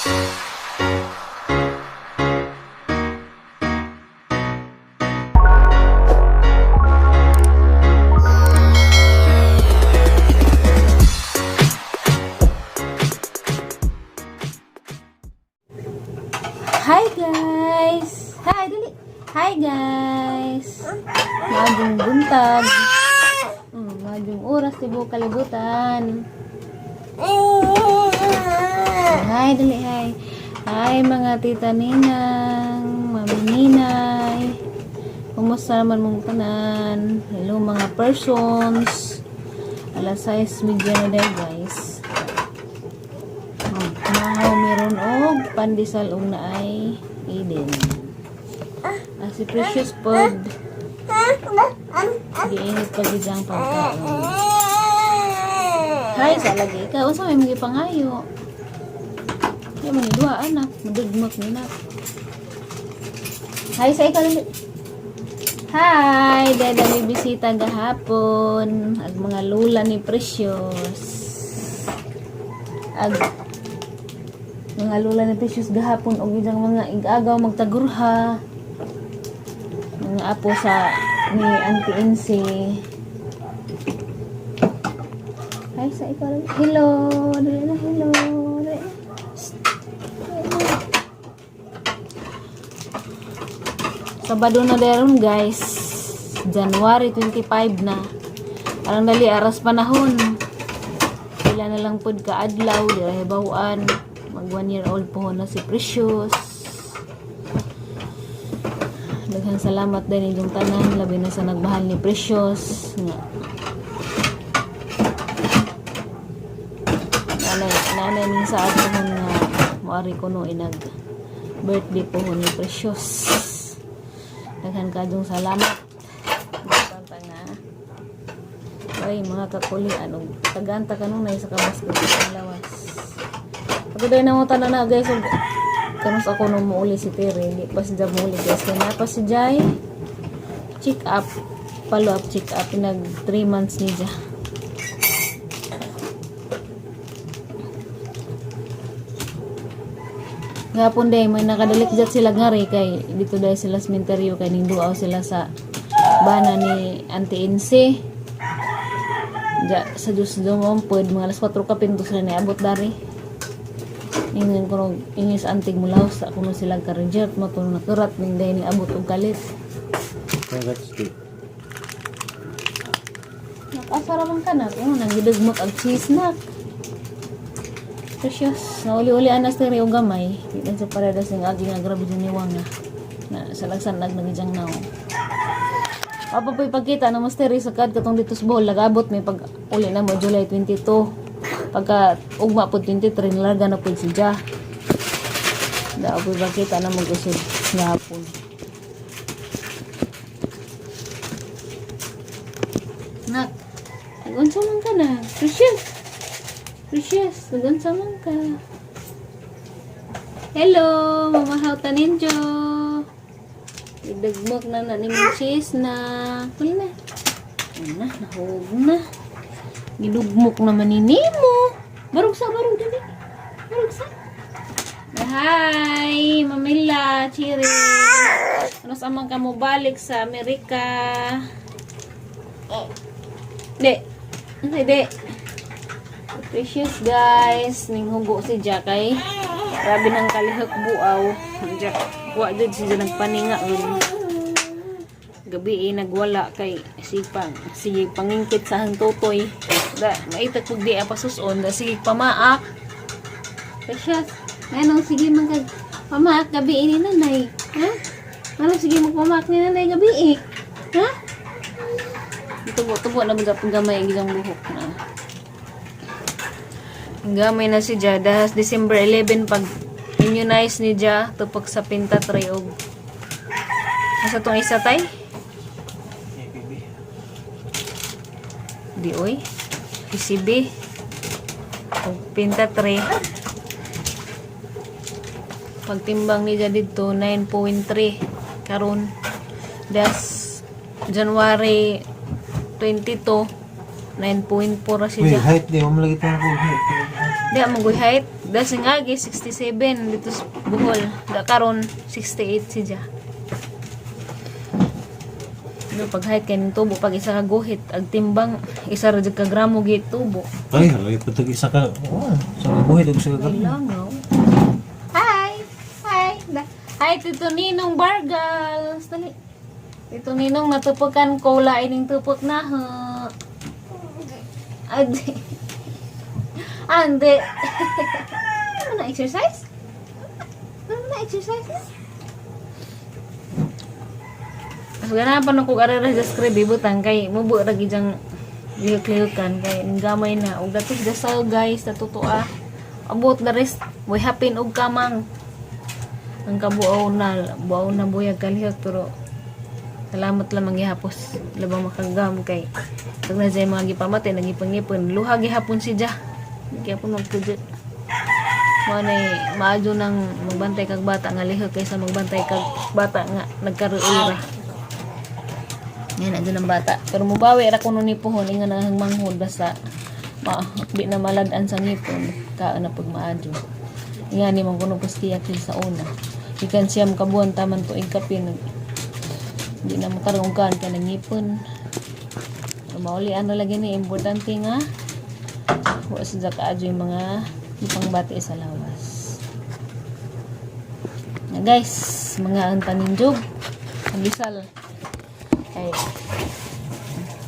Hi guys! Hi, dali! Hi guys! Maging buntag. Maging oras tibo kalibutan. Hi, dali, hi. Hi mga tita ninang, mami ninay. Kumusta naman mong tanan? Hello mga persons. Alas 6 media na dahil guys. Mahaw meron og pandesal og naay Eden. Si Precious pod. Giinit pa gid ang pagkaon. Hi sa lagi ka unsa may mga pangayo? Di man ni duha anak, madugmok ni nak. Hi sa ikaw. Hi, dada may bisita gahapon. Ag mga lula ni Precious. Ag mga lula ni Precious gahapon og idang mga igagaw magtagurha. Mga apo sa ni Auntie Insi. Hi sa ikaw. Hello. Dali na, hello. Dali na. Sabado na deron guys. January 25 na. Parang dali aras panahon. Pila na lang pod ka adlaw dira bawaan. Mag 1 year old po na si Precious. Daghang salamat din inyong tanan labi na sa nagmahal ni Precious nga. Nanay ning sa ato nga moari kuno inag birthday po ni Precious. Daghang kadong salamat. Basta nga. Ay mga kakulian og tagaanta kanunay sa kabasket sa lawas. Pagday na mo tanan na guys og kanus ako nung muuli si Tere, hindi pa si Jai muuli guys. Kaya pa si Jai, check up, follow up, check up, nag 3 months ni Jai. Gapon day, may nakadalik dyan sila nga rin, kay dito dahil sila sementeryo, kay ninduaw sila sa bana ni Auntie Inse. Dya, sa Diyos dumampod, mga alas 4 kapinto sila niabot dari. Ingin ko nung ingis antig mulaw sa kuno sila ka-reject mo kung nakurat ning day ni abot og kalit. Nakasara man ka na kung nangidugmok ang cheese nak. Precious, nauli-uli anas teri og gamay. Di sa parada sing agi nga grabe ni wanga. Na sa lagsan nagjang naw. Apa pa ipakita na masteri sa kad katong dito sa Bohol nagabot may pag uli na mo July 22. Pagka ugma po 23 nilarga na po si Jai. Dao po bakita na mag-usod nga hapon. Nak, nagunsa man ka na. Precious. Precious, nagunsa man ka. Hello, mamahaw taninjo. Idagmok na na ni cheese na. Kuli na. Ano na, nahog na. Gilugmok naman ni Nemo. Barog sa. Barog sa. Hi, Mamila, Chiri. Ano sa man ka mo balik sa Amerika? De. De. Precious guys. Ning hugo si Jakay. Grabe ng kalihok buaw. Wa did si nagpaninga. Gabi nagwala kay sipang sige pangingkit sa hang totoy da maitag pug di apasuson da sige pamaak Precious nanong sige man kag pamaak gabi ini nanay ha nanong sige mo pamaak ni nanay gabi ha tubo na mga gamay ang gidang buhok na gamay na si Jada December 11 pag immunize ni Ja tupok sa pinta triog asa tong isa tay di oy PCB o pinta 3 pagtimbang ni dito 9.3 karon das January 22 9.4 ra siya height di mo lagi tang height di mo height Dasing agi 67 dito sa Bohol. Da karon 68 siya. No, pag height kay ning tubo pag isa ka guhit ag timbang isa ra jud ka gramo gid tubo. Ay, halay patag isa ka. Oh, sa buhay og sa Ay langaw. Hi. Hi. Hi Tito Ninong Bargal. Dali. Tito Ninong natupukan ko lain ning tupok na ha. Ade. Ande. Ano na exercise? Ano na exercise? So, ganapan ako arara sa scribe ibutang kay mubo ra gidang lihok-lihokan kay gamay na og datos dasal guys natutua. Abot the rest way hapin og kamang. Ang kabuaw na buyag kalihok pero salamat lamang gihapos labang makagam kay pag na jay mga gipamatay nagipangipon luha gihapon si Jah. Kaya po magtudyo. Maadyo nang magbantay kag bata nga lihok kaysa magbantay kag bata nga nagkaruira. Yan, adyo ng bata. Pero mubawi ra kuno ni pohon ingon ang manghod basta di na maladan sa ngipon ka na pag maadyo. Ingani man kuno pastiya sa una. Ikan siyam kabuan taman tuig kapin. Di na makarungkan ka ng ngipon. Mauli ano lagi ni importante nga wa sa kaadyo yung mga ipangbati sa lawas. Na guys, mga ang taninjog bisal ay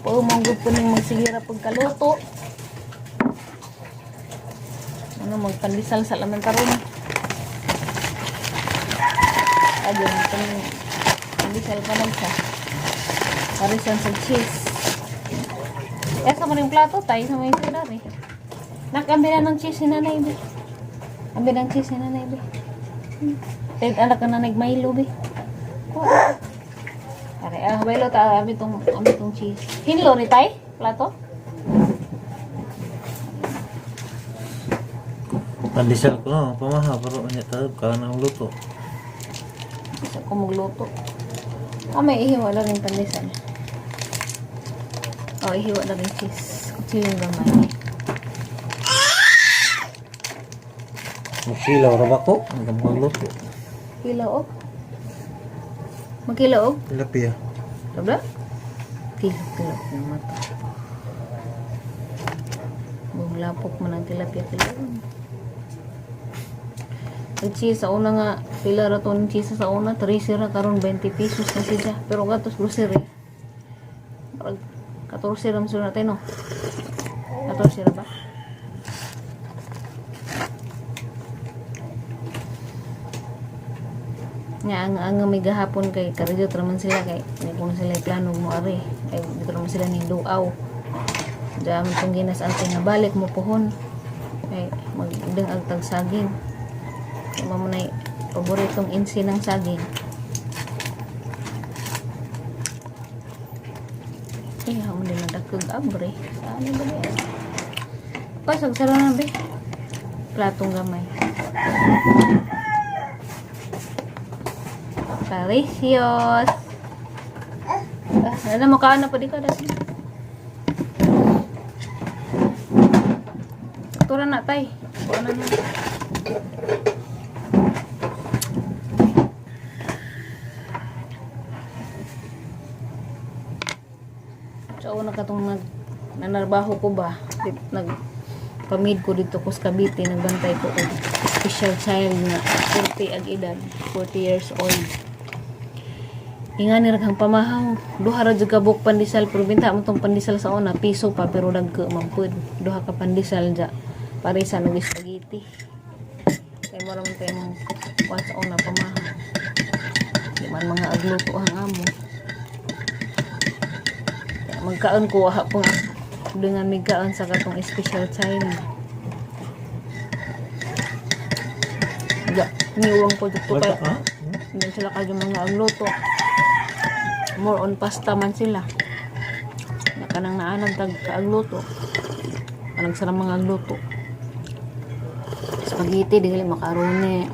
manggod po nang magsigira pagkaluto ano magpandisal sa laman karon ayun pandisal pa lang sa parisan sa cheese sa mo yung plato tayo sa mga sila rin nakambi na ng cheese si nanay be ambi ng cheese si nanay be anak ka na nagmaylo be kuha are baylo ta ami tong cheese. Hinlo ni tay plato. pandisal ko no, pamaha pero nya ta ka nang luto. Isa ko magluto. May ihiwa na rin pandesal. Ihiwa na rin cheese. Kutsilyo yung gamay. Magkilaw ra ba ko? Ang magluto. Kilaw. Magkilaw? Tilapia. Sabda? Kilaw ng mata. Lapok man ang tilapia. Ang cheese sa una nga, pila ra to ng cheese sa una, 13 ra karon 20 pesos na siya. Pero gatos grocery. 14 ra mo natin no. 14 ra ba? Nga ang may gahapon kay karidyo traman sila kay kung sila plano mo ari ay dito naman sila ni luaw dami kung ginas ante nga balik mo pohon ay magdeng ang tag saging kay mo na paboritong insi ng saging mo din nadakog abre saan ba niya pasag saro na be platong gamay Delicious. Ano mo kaano pa di ka dati? Tura na tay. Ano na? So una katong nanarbaho ko ba? Pamid ko dito ko sa Cavite, nagbantay ko og special child na 40 ag edad, 40 years old. Ingani ra kang pamahaw, duha ra jud ka buok pandisal pero binta mo tong pandisal sa una piso pa pero dagko man pud. Duha ka pandisal ja parisa ng spaghetti. Kay mo ra man kay mong sa una pamahaw. Di man mga agluto ang amo. Magkaon ko ha pong dengan migaon sa katong special child. Ja, niuwang ko dito kay. Hindi sila kayo mga agluto. More on pasta man sila. Nakanang naanag tag kaagluto. Anang sarang mga agluto. Spaghetti, dili macaroni.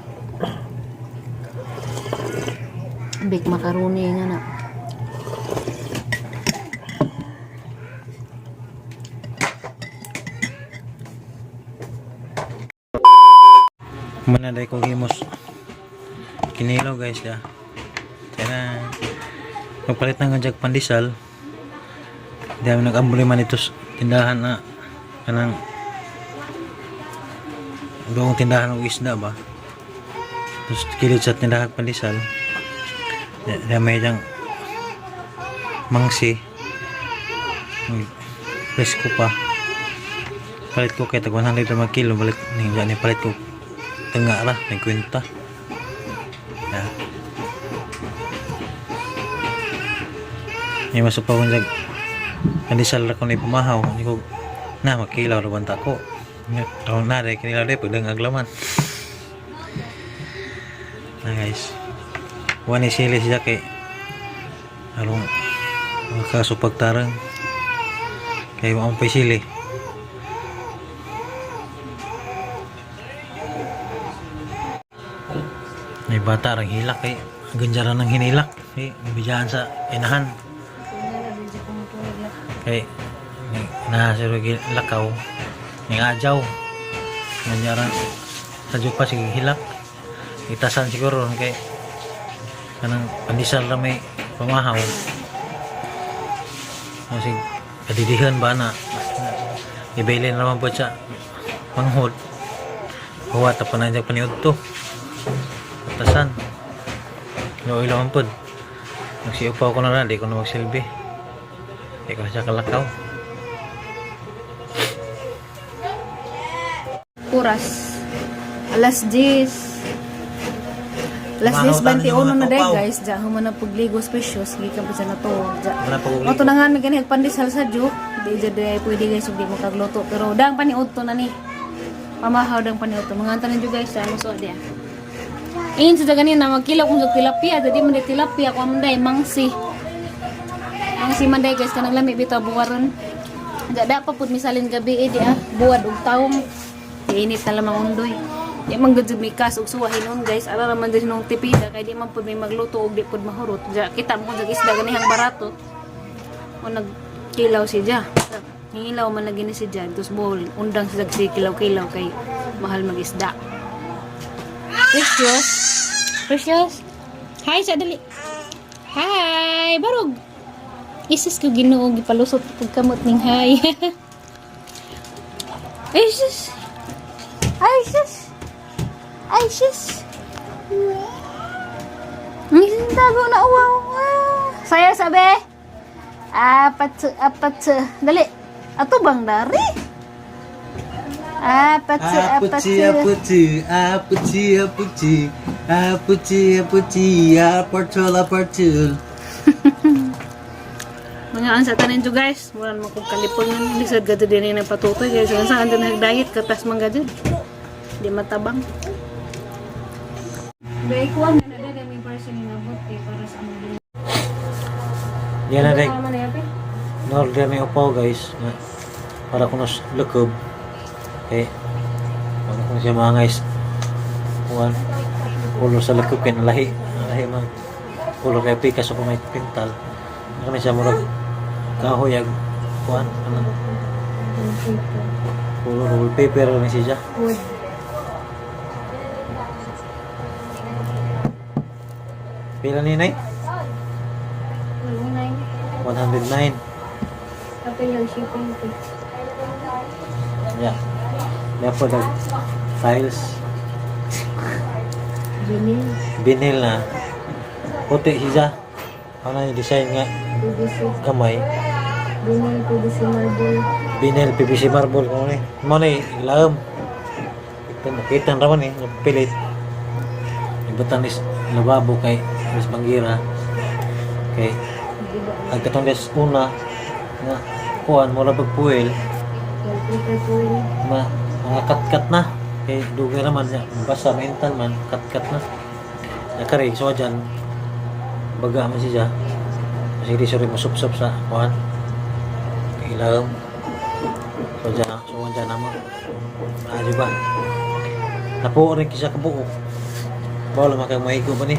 Big macaroni nga na. Manaday ko himos kinilaw guys ya. Kaya magpalit ng ganjag pandesal. Dahil nag-ambuli man ito sa tindahan na kanang doong tindahan ng isda ba. Tapos kilid sa tindahan pandesal. Dahil may diyang mangsi. Presko pa. Palit ko kaya tag 100 na kilo. Balik ni palit ko tengah lah, may kwenta. Ya. May masuk pa kong pandesal ra ko na pumahaw. Hindi ko na makilaw ra banta ko. Taon na rin kinilaw rin pagdang aglaman. Na guys. Wani sili siya kay along makasupag tarang. Kaya mo pa sili. May bata rang hilak kay ganjaran ng hinilak. Kay bijahan sa inahan. Kay nahasiro lakaw ng adyaw nangyara sa pa sige hilak itasan siguro kay kanang pandesal na may pamahaw kasi kadidihan ba na ibailin naman po siya panghod huwat pa na dyan paniod to itasan no ilawan po magsiupaw ko na rin di ko na magsilbi di ko na siya kalakaw. Oras. Alas 10. Alas 10, 21 na day guys. Diyan human na pagligo specials. Gikan pa siya na to. Oto na nga may ganihag pandesal sa jo. Di dyan pwede guys. Hindi mo kagluto. Pero dang paniod to na ni. Pamahaw dang paniod to. Mga tanan jo guys. Ano so dia. Ingin sa ganina magkilaw kung sa tilapia. Jadi man tilapia. Kung manday mangsi. Mangsi manday guys. Kanang lami bitaw buwaron. Dada pa pud misalin gabi dia. Buwad og taong. Init na lamang undoy. Di man gud may kas og suwahin on guys. Ara man din nung tipida kay di man pud may magluto og di pud mahurot. Ja kita mo sa isda ganihang barato. O nagkilaw si ja. Hingilaw man lagi ni si ja. Tus bowl undang si kilaw-kilaw kay mahal mag-isda. Precious. Precious. Hi sa dali. Hi, barog. Isis ko Ginoo gipalusot pag kamot ning hi. Isis. Ay, sus! Ay, sus! Ang tago na uwaw. Saya sabi. Apat. Dali. Ato bang dari? Apat. Mga ansa tanin jo guys. Mura mo kong kalipon ng lisad gato din yung nagpatutoy guys. Ang saan din nag-diet katas mga gadyo. Di matabang. Baik ko ang nada may person ni nabot para sa mga. Yan na rin. Norder may upaw guys. Para ko nas lukob. Okay. Para ko siya mga guys. Kuwan. Ulo sa lukob kaya nalahi. Nalahi man. Ulo kaya pikas o may pintal. Ano siya murag kahoyag. Kuwan. Ulo roll paper na siya. Pila ni Nay? 109. Kapil lang shipping fee. Ya. Yan po nag tiles. Binil na. Puti siya. Ano yung design nga? Kamay. Binil PVC marble. Binil PVC marble. Ano ni? Ilaam. Makita naman eh. Pilit. Ibatan is lababo kay Miss Bangira. Okay. Ang katong des una nga kuan mo ra pagpuel. Mga kat-kat na. Kay dugay naman niya. Basta mental man kat-kat na. Nakari so dyan baga man siya. Kasi di suri masup-sup sa kuan. Ilaw. So dyan naman. Di ba? Napuo rin kisa kabuo. Bawal makay maigo ba ni?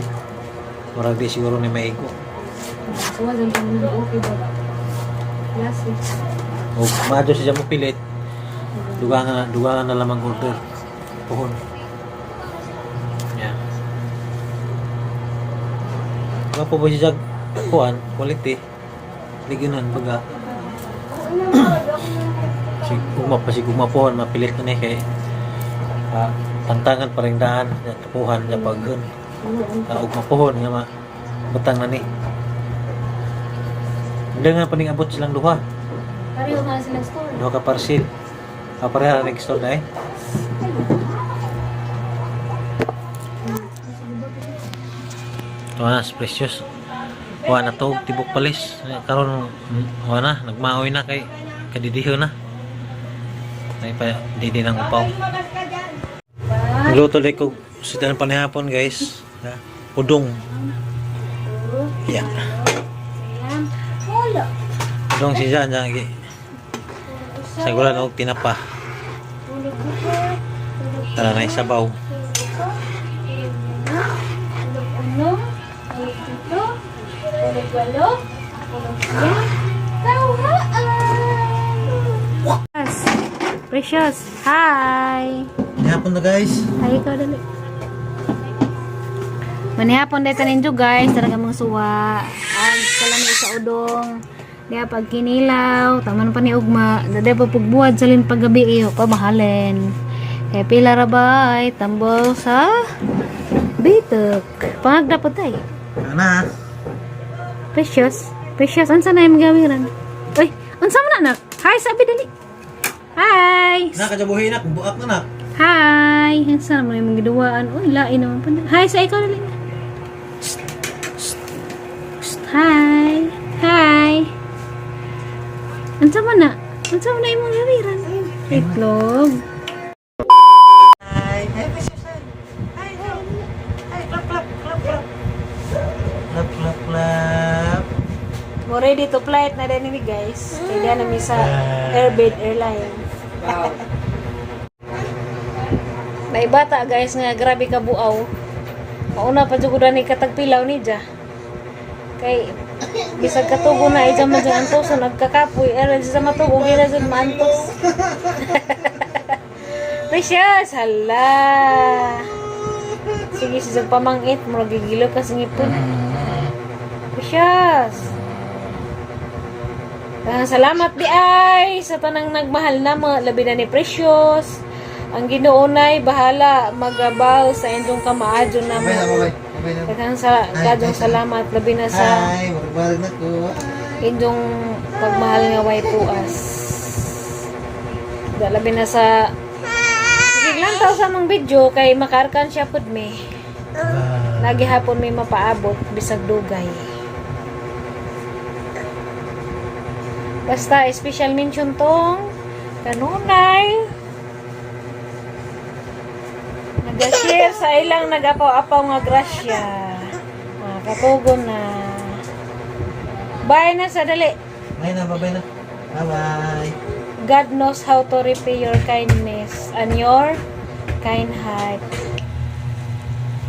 Murag di siguro ni maigo. So, walang pang okay ba? Classic. O maadyo siya mo pilit. Dugangan na lamang order. Puhon. Kapo ba siya kuan, quality. Liginan baga. Si guma po, mapilit na ni kay tantangan pa rin daan, tukuhan niya paggun. Ugma pohon nga butang na ni. Hindi nga paningabot silang duha. Pareho nga silang store. Duha ka parcel. Pareha rin store na eh. Ito na, precious. Kuha na to, tibok palis. Karon kuha na, nagmaoy na kay kadidiho na. Ay pa, di ng upaw. Nagluto din ko sa panihapon guys. Pudong. Yeah. Pudong siya dyan. Sagulan o tinapa. Tara na isabaw. Precious, hi! Panihapon na guys. Hi, ikaw dali. Manihapon dito ninyo guys, talaga mga suwa. Ang kalami sa udong. Diya pag kinilaw, taman pa ni ugma. Dada pa pagbuhat sa lin paggabi iyo, pamahalin. Kaya pila rabay, tambol sa bitok. Pangagdapot tayo. Ana. Precious, ansa na yung gawiran? Uy, ansa mo na anak? Hi, sabi dali. Hi! Nakajabuhin na, buak na na. Hi! Ansa naman yung mga giduwaan? Uy, lain naman pa. Hi, sa ikaw dali. Hi! Hi! Ansa mo na? Ansa mo na yung mga gawiran? Itlog. Hi, precious. Hi, clap, clap, clap, clap. Clap, clap, clap. Mo ready to flight na rin ni guys. Kaya namin sa Airbed Airline. Wow. May bata guys nga grabe ka buaw. Mauna pa jud ni katagpilaw ni ja. Kay bisag katugo na ija man jud antos so nagkakapoy era sa matugo gira jud maantos. Precious hala. Sige sa pamangit mo gigilo ka sa ngipon. Precious. Salamat di ay sa tanang nagmahal na mga labi na ni Precious. Ang Ginoo nay bahala magabaw sa inyong kamaadyo na mo. Daghang sa kadong salamat labi na sa inyong pagmahal nga way puas. Labi na sa sige lang taw sa mong video kay makarkan siya pud mi. Lagi hapon may mapaabot bisag dugay. Basta, special mention tong kanunay. Nag-share sa ilang nag-apaw-apaw nga grasya. Katugo na. Bye na sa dali. Bye na, bye na. Bye-bye. God knows how to repay your kindness and your kind heart.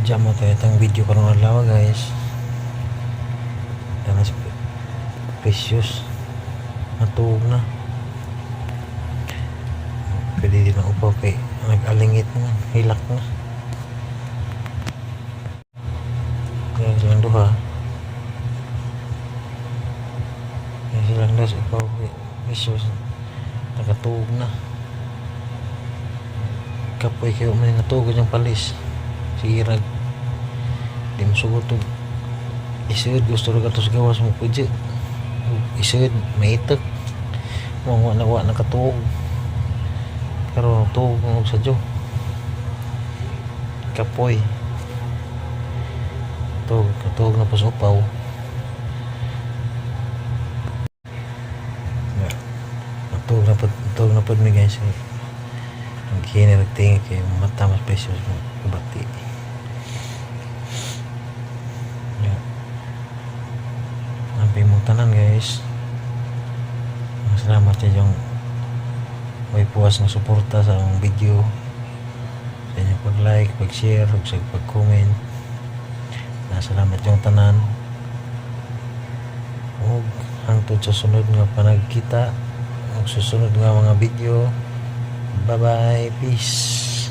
Diyan mo tayo itong video ko ng alawa guys. Danas Precious. Natuog na. Pwede din ang upaw kay nag-alingit na. Hilak na. Kaya silang duha. Kaya silang das upaw kay Precious. Nakatuog na. Kapoy kayo may natugod yung palis. Sirag. Di mo sugotog. Isud gusto rin katos gawas mo pudyo. Isud may itak. Mga nawa nakatuog. Pero tuog ng sa Diyo. Kapoy. Tuog na po sa upaw. Tuog na po mi guys. Ang kini nagtingin kay mata mas Precious mo. Bati. Sampai mo tanan guys. Salamat sa yung may puwas ng suporta sa akong video, sa inyong pag-like, pag-share, sa pag-comment. Salamat yung tanan. Ug hangtod sa sunod nga panagkita ug susunod nga mga video. Bye bye, peace.